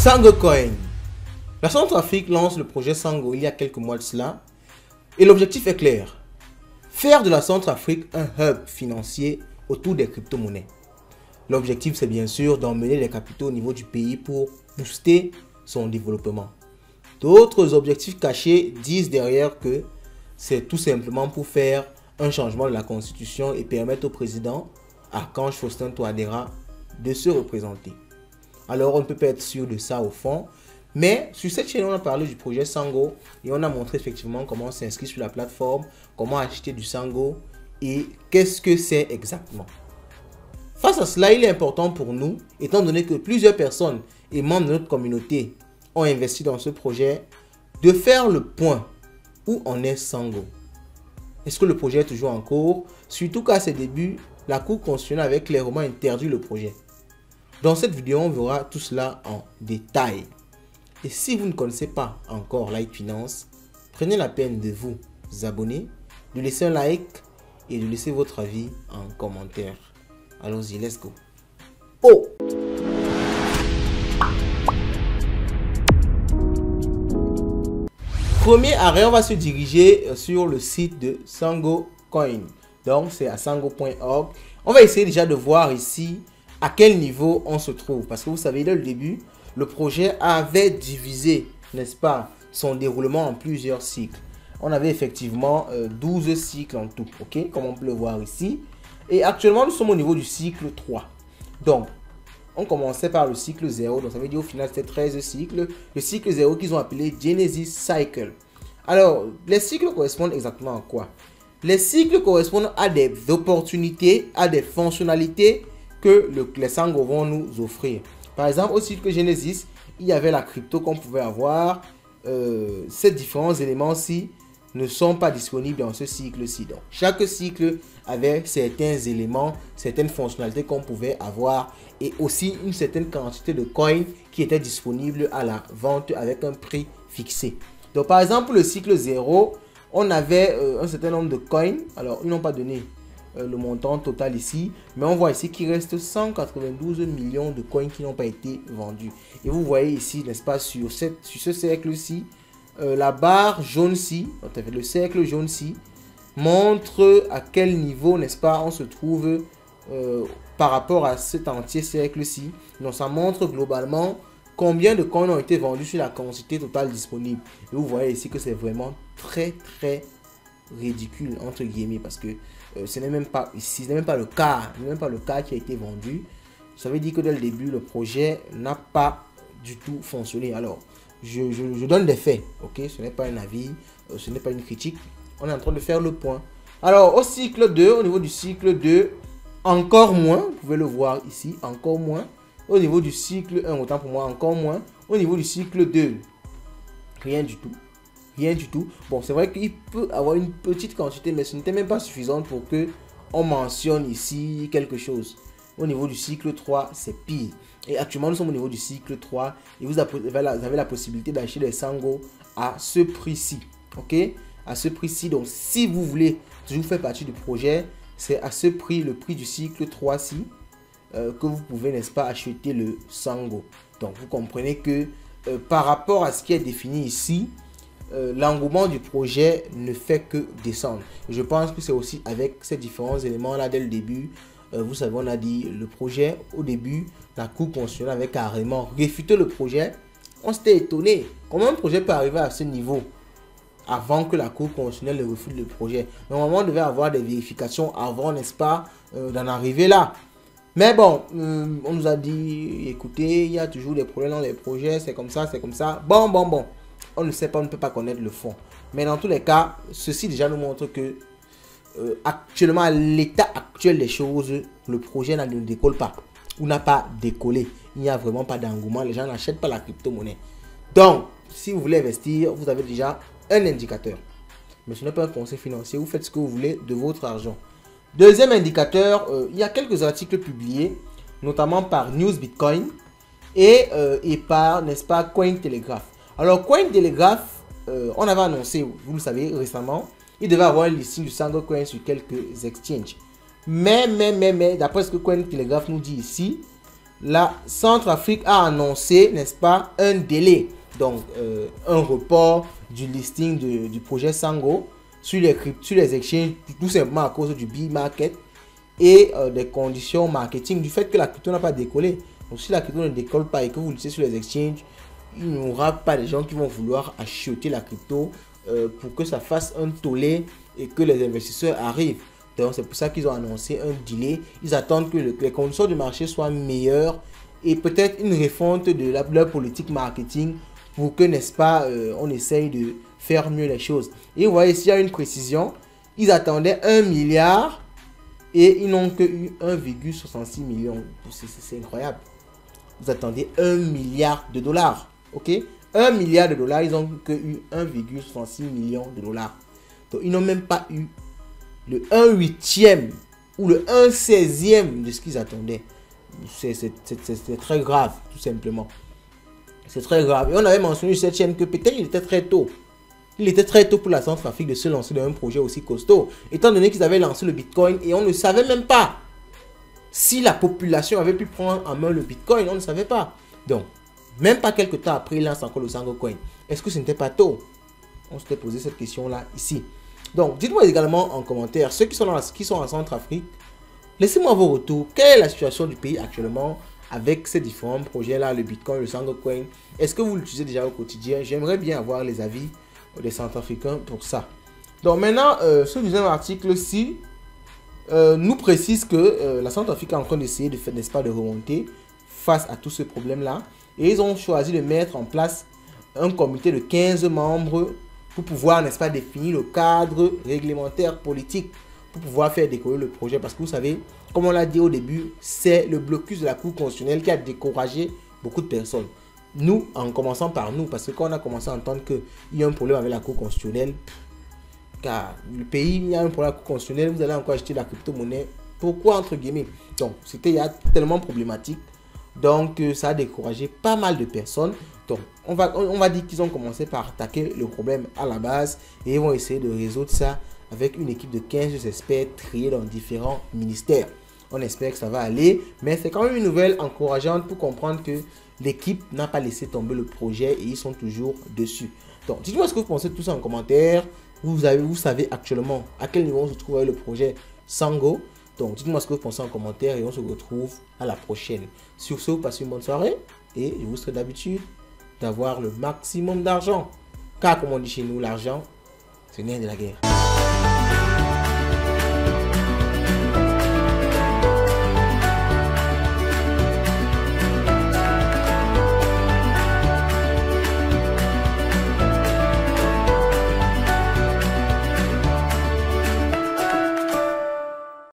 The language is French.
Sango Coin. La Centrafrique lance le projet Sango il y a quelques mois de cela. Et l'objectif est clair. Faire de la Centrafrique un hub financier autour des crypto-monnaies. L'objectif, c'est bien sûr d'emmener les capitaux au niveau du pays pour booster son développement. D'autres objectifs cachés disent derrière que c'est tout simplement pour faire un changement de la constitution et permettre au président Archange Faustin Touadéra de se représenter. Alors on ne peut pas être sûr de ça au fond, mais sur cette chaîne on a parlé du projet Sango et on a montré effectivement comment s'inscrire sur la plateforme, comment acheter du Sango et qu'est-ce que c'est exactement. Face à cela, il est important pour nous, étant donné que plusieurs personnes et membres de notre communauté ont investi dans ce projet, de faire le point où en est Sango. Est-ce que le projet est toujours en cours? Surtout qu'à ses débuts, la Cour constitutionnelle avait clairement interdit le projet. Dans cette vidéo, on verra tout cela en détail. Et si vous ne connaissez pas encore Like Finance, prenez la peine de vous abonner, de laisser un like et de laisser votre avis en commentaire. Allons-y, let's go. Oh! Premier arrêt, on va se diriger sur le site de Sango Coin. Donc, c'est à sango.org. On va essayer déjà de voir ici à quel niveau on se trouve. Parce que vous savez, dès le début, le projet avait divisé, n'est-ce pas, son déroulement en plusieurs cycles. On avait effectivement 12 cycles en tout, ok, comme on peut le voir ici. Et actuellement, nous sommes au niveau du cycle 3. Donc, on commençait par le cycle 0. Donc, ça veut dire au final, c'était 13 cycles. Le cycle 0 qu'ils ont appelé Genesis Cycle. Alors, les cycles correspondent exactement à quoi? Les cycles correspondent à des opportunités, à des fonctionnalités que les Sango vont nous offrir. Par exemple, au cycle Genesis, il y avait la crypto qu'on pouvait avoir. Ces différents éléments-ci ne sont pas disponibles dans ce cycle-ci. Donc, chaque cycle avait certains éléments, certaines fonctionnalités qu'on pouvait avoir et aussi une certaine quantité de coins qui étaient disponibles à la vente avec un prix fixé. Donc, par exemple, le cycle 0, on avait un certain nombre de coins. Alors, ils n'ont pas donné le montant total ici, mais on voit ici qu'il reste 192 millions de coins qui n'ont pas été vendus. Et vous voyez ici, n'est-ce pas, sur ce cercle-ci, la barre jaune-ci, le cercle jaune-ci, montre à quel niveau, n'est-ce pas, on se trouve par rapport à cet entier cercle-ci. Donc, ça montre globalement combien de coins ont été vendus sur la quantité totale disponible. Et vous voyez ici que c'est vraiment très ridicule, entre guillemets, parce que ce n'est même pas ici, ce n'est même pas le cas, qui a été vendu. Ça veut dire que dès le début, le projet n'a pas du tout fonctionné. Alors, je donne des faits, ok? Ce n'est pas un avis, ce n'est pas une critique. On est en train de faire le point. Alors, au cycle 2, au niveau du cycle 2, encore moins, vous pouvez le voir ici, encore moins. Au niveau du cycle 1, autant pour moi, encore moins. Au niveau du cycle 2, rien du tout. Rien du tout. Bon, c'est vrai qu'il peut avoir une petite quantité, mais ce n'était même pas suffisant pour que on mentionne ici quelque chose. Au niveau du cycle 3, c'est pire. Et actuellement, nous sommes au niveau du cycle 3 et vous avez la possibilité d'acheter des Sango à ce prix-ci. Ok? À ce prix-ci. Donc, si vous voulez toujours faire partie du projet, c'est à ce prix, le prix du cycle 3-ci, que vous pouvez, n'est-ce pas, acheter le Sango. Donc, vous comprenez que par rapport à ce qui est défini ici, l'engouement du projet ne fait que descendre. Je pense que c'est aussi avec ces différents éléments là dès le début. Vous savez, on a dit le projet au début, la Cour constitutionnelle avait carrément réfuté le projet. On s'était étonné. Comment un projet peut arriver à ce niveau avant que la Cour constitutionnelle ne refute le projet? Normalement, on devait avoir des vérifications avant, n'est-ce pas, d'en arriver là. Mais bon, on nous a dit, écoutez, il y a toujours des problèmes dans les projets, c'est comme ça, c'est comme ça. Bon. On ne sait pas, on ne peut pas connaître le fond. Mais dans tous les cas, ceci déjà nous montre que actuellement, à l'état actuel des choses, le projet ne décolle pas ou n'a pas décollé. Il n'y a vraiment pas d'engouement. Les gens n'achètent pas la crypto-monnaie. Donc, si vous voulez investir, vous avez déjà un indicateur. Mais ce n'est pas un conseil financier. Vous faites ce que vous voulez de votre argent. Deuxième indicateur, il y a quelques articles publiés, notamment par News Bitcoin et par, n'est-ce pas, Cointelegraph. Alors, Cointelegraph, on avait annoncé, vous le savez, récemment, il devait avoir un listing du Sango Coin sur quelques exchanges. Mais, d'après ce que Cointelegraph nous dit ici, la Centrafrique a annoncé, n'est-ce pas, un délai, donc un report du listing du projet Sango sur les exchanges, tout simplement à cause du B-Market et des conditions marketing, du fait que la crypto n'a pas décollé. Donc si la crypto ne décolle pas et que vous l'utilisez sur les exchanges, il n'y aura pas de gens qui vont vouloir acheter la crypto pour que ça fasse un tollé et que les investisseurs arrivent. Donc c'est pour ça qu'ils ont annoncé un délai. Ils attendent que les conditions du marché soient meilleures et peut-être une refonte de leur politique marketing pour que, n'est-ce pas, on essaye de faire mieux les choses. Et vous voyez, s'il y a une précision, ils attendaient 1 milliard et ils n'ont que eu 1,66 million. C'est incroyable. Vous attendez 1 milliard de dollars. Ok, 1 milliard de dollars, ils n'ont que eu 1,66 million de dollars. Donc ils n'ont même pas eu le 1/8e ou le 1/16e de ce qu'ils attendaient. C'est très grave, tout simplement. C'est très grave. Et on avait mentionné cette chaîne que peut-être il était très tôt. Il était très tôt pour la Centrafrique de se lancer dans un projet aussi costaud. Étant donné qu'ils avaient lancé le Bitcoin et on ne savait même pas si la population avait pu prendre en main le Bitcoin. On ne savait pas. Donc, même pas quelques temps après, il lance encore le Sango Coin. Est-ce que ce n'était pas tôt? On s'était posé cette question-là ici. Donc, dites-moi également en commentaire, ceux qui sont en Centrafrique, laissez-moi vos retours. Quelle est la situation du pays actuellement avec ces différents projets-là, le Bitcoin, le Sango Coin? Est-ce que vous l'utilisez déjà au quotidien? J'aimerais bien avoir les avis des Centrafricains pour ça. Donc maintenant, ce deuxième article-ci nous précise que la Centrafrique est en train d'essayer de faire, n'est-ce pas, de remonter face à tous ces problèmes-là. Et ils ont choisi de mettre en place un comité de 15 membres pour pouvoir, n'est-ce pas, définir le cadre réglementaire politique pour pouvoir faire décoller le projet. Parce que vous savez, comme on l'a dit au début, c'est le blocus de la Cour constitutionnelle qui a découragé beaucoup de personnes. Nous, en commençant par nous, parce que quand on a commencé à entendre qu'il y a un problème avec la Cour constitutionnelle, car le pays, il y a un problème avec la Cour constitutionnelle, vous allez encore acheter la crypto-monnaie. Pourquoi, entre guillemets? Donc, c'était tellement problématique. Donc, ça a découragé pas mal de personnes. Donc, on va dire qu'ils ont commencé par attaquer le problème à la base et ils vont essayer de résoudre ça avec une équipe de 15 experts triés dans différents ministères. On espère que ça va aller, mais c'est quand même une nouvelle encourageante pour comprendre que l'équipe n'a pas laissé tomber le projet et ils sont toujours dessus. Donc, dites-moi ce que vous pensez de tout ça en commentaire. Vous savez actuellement à quel niveau on se trouve avec le projet Sango. Donc, dites-moi ce que vous pensez en commentaire et on se retrouve à la prochaine. Sur ce, vous passez une bonne soirée et je vous souhaite d'habitude d'avoir le maximum d'argent. Car, comme on dit chez nous, l'argent, c'est le nerf de la guerre.